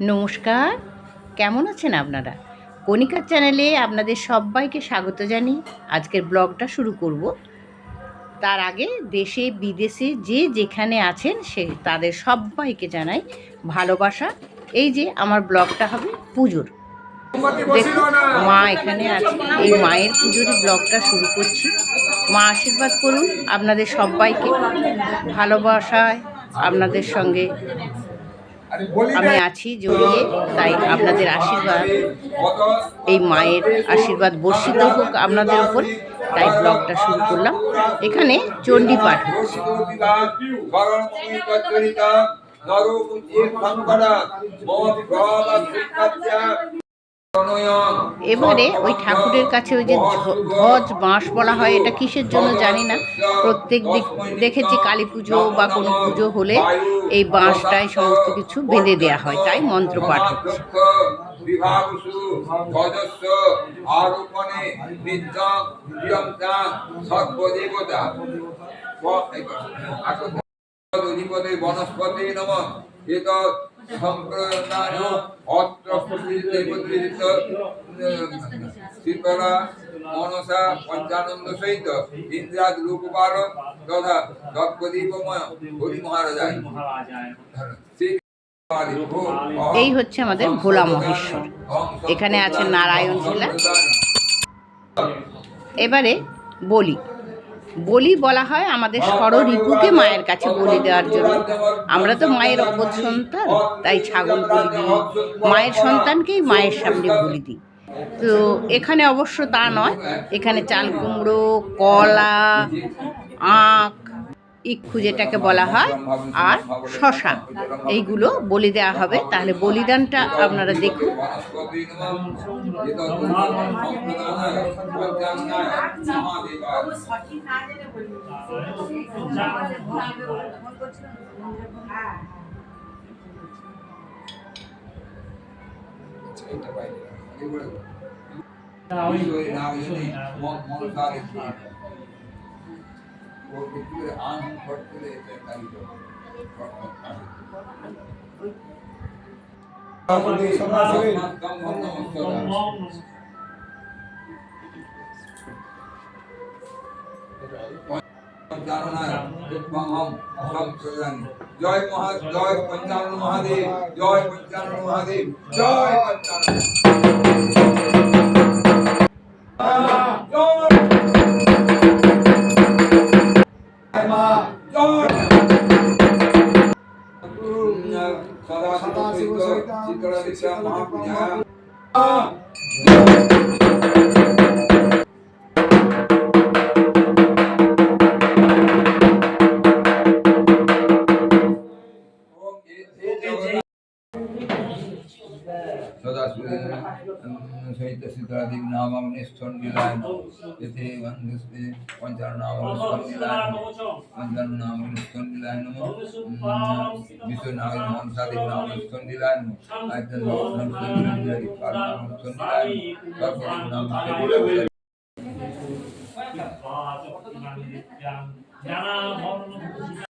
নমস্কার, কেমন আছেন আপনারা? কণিকার চ্যানেলে আপনাদের সবাইকে স্বাগত জানিয়ে আজকের ব্লগটা শুরু করব। তার আগে দেশে বিদেশে যে যেখানে আছেন তাদের সবাইকে জানাই ভালোবাসা। এই যে আমার ব্লগটা হবে পুজোর। দেখুন মা এখানে আছে, এই মায়ের পুজোরই ব্লগটা শুরু করছি। মা আশীর্বাদ করুন আপনাদের সবাইকে, ভালোবাসায় আপনাদের সঙ্গে আমি আছি জড়িয়ে, তাই আপনাদের আশীর্বাদ, এই মায়ের আশীর্বাদ বর্ষিত হোক আপনাদের উপর, তাই ব্লগটা শুরু করলাম। এখানে চণ্ডী পাঠ হচ্ছে। এবারে ওই ঠাকুরের কাছে ওই যে ধ্বজ বাঁশ বলা হয়, এটা কিসের জন্য জানি না। প্রত্যেক দেখেছি কালী পুজো বা কোনো পুজো হলে এই বাঁশটাই সমস্ত কিছু বেঁধে দেওয়া হয়, তাই মন্ত্র পাঠ হচ্ছে। বনস্পতি নমঃ এতৎ সম্প্রদান অত্র দেবদৃত শীতলা মনসা পঞ্চানন্দ সহিত ইন্দ্রাদ লোকপাল তথা দক্ষদীপময় হরি মহারাজায়। এই হচ্ছে আমাদের ভোলা মহেশ্বর, এখানে আছে নারায়ণ শিলা। এবারে বলি বলি বলা হয় আমাদের ষড়রিপুকে মায়ের কাছে বলি দেওয়ার জন্য। আমরা তো মায়ের অবোধ সন্তান, তাই ছাগল বলি দিই, মায়ের সন্তানকেই মায়ের সামনে বলি দিই। তো এখানে অবশ্য তা নয়, এখানে চাল কুমড়ো, কলা, আখ, ইক্ষু যেটাকে বলা হয়, আর শশা, এইগুলো বলি দেওয়া হবে। তাহলে বলিদানটা আপনারা দেখুন। জয় জয় পঞ্চানন মহাদেব, জয় পঞ্চানন মহাদেব, জয় সহিত সীতারাদিক নামং নিষ্ঠন্ডিলায় এতে বন্ধুস্তে পঞ্চাননামং নিষ্ঠন্ডিলায় নমঃ বিশ্বনাথ মনসাদিক নাম নিষ্ঠন্ডিলায় নমঃ আয়তন নিষ্ঠন্ডিলায় কারণ নিষ্ঠন্ডিলায় সর্বদিক নাম নিষ্ঠন্ডিলায়।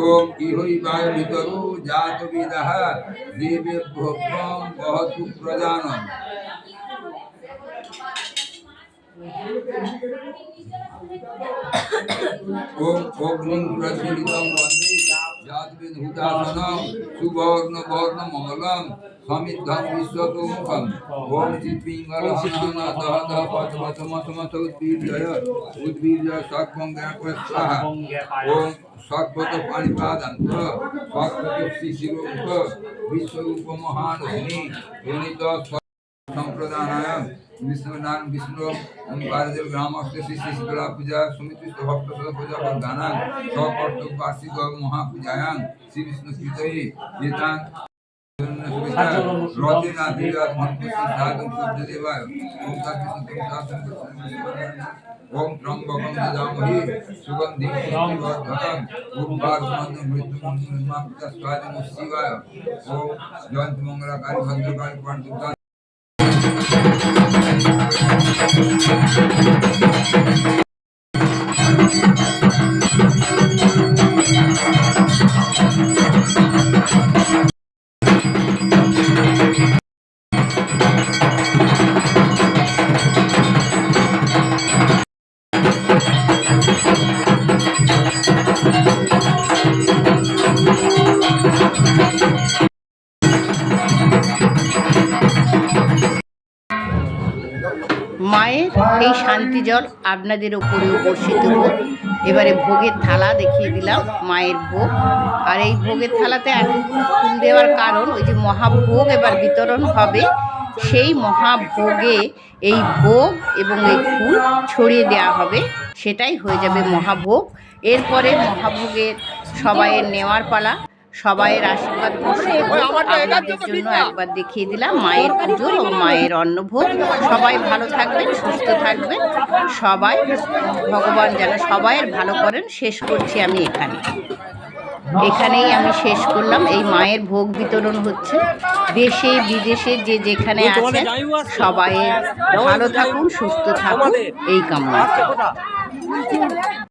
ওম ইহৈবায় ভিতরো জাত বিদাহ দেবেভ্যো বহতু প্রজানম। ওম অগ্নিং প্রজ্বলিতং বন্দে জাতবিদহুতাসনং সুবর্ণ বর্ণ মঙ্গলং সমিদ্ধং বিশ্বতোমুখং। ওম চিৎপিঙ্গলহনহন দহ দহ পথ পথ মথ মথ উদ্বীর্য সর্বং জ্ঞাপয় স্বাহা। ওম সর্বত পাণিপাদান্ত সর্বত শিশিরোক্ত বিশ্বরূপ মহানধুনি ধ্বনিত সম্প্রদানায় বিষ্ণুনাম বিষ্ণু ওমকারদেব গ্রামস্থ শ্রী শীতলা পূজা সমিতি ভক্ত পূজা প্রদানাং সকর্তব্য বার্ষিক মহাপূজায়াং শ্রী বিষ্ণু কীর্তয়ে রচনা বিরাট মন্ত্র সিদ্ধান্তম সূর্যদেবায় ওম ত্রম্বকম যজামহে সুগন্ধিং পুষ্টিবর্ধনং উর্বারুকমন্ত্রং মৃত্যুঞ্জয়ং স্বাধীন শিবায় ওম জয়ন্ত মঙ্গলাকারী ভদ্রকারী পণ্ডিতা মায়ের এই শান্তি জল আপনাদের ওপরেও বর্ষিত হোক। এবারে ভোগের থালা দেখিয়ে দিলাম, মায়ের ভোগ। আর এই ভোগের থালাতে ফুল দেওয়ার কারণ ওই যে মহাভোগ এবার বিতরণ হবে, সেই মহাভোগে এই ভোগ এবং এই ফুল ছড়িয়ে দেওয়া হবে, সেটাই হয়ে যাবে মহাভোগ। এরপরে মহাভোগের সবাইয়ের নেওয়ার পালা, সবাইয়ের আশীর্বাদ আপনাদের জন্য একবার দেখিয়ে দিলাম মায়ের পুজো ও মায়ের অন্নভোগ। সবাই ভালো থাকবেন, সুস্থ থাকবেন, সবাই ভগবান যেন সবাইয়ের ভালো করেন। শেষ করছি আমি এখানেই আমি শেষ করলাম। এই মায়ের ভোগ বিতরণ হচ্ছে। দেশে বিদেশে যে যেখানে আছে সবাই ভালো থাকুন, সুস্থ থাকুন, এই কামনা।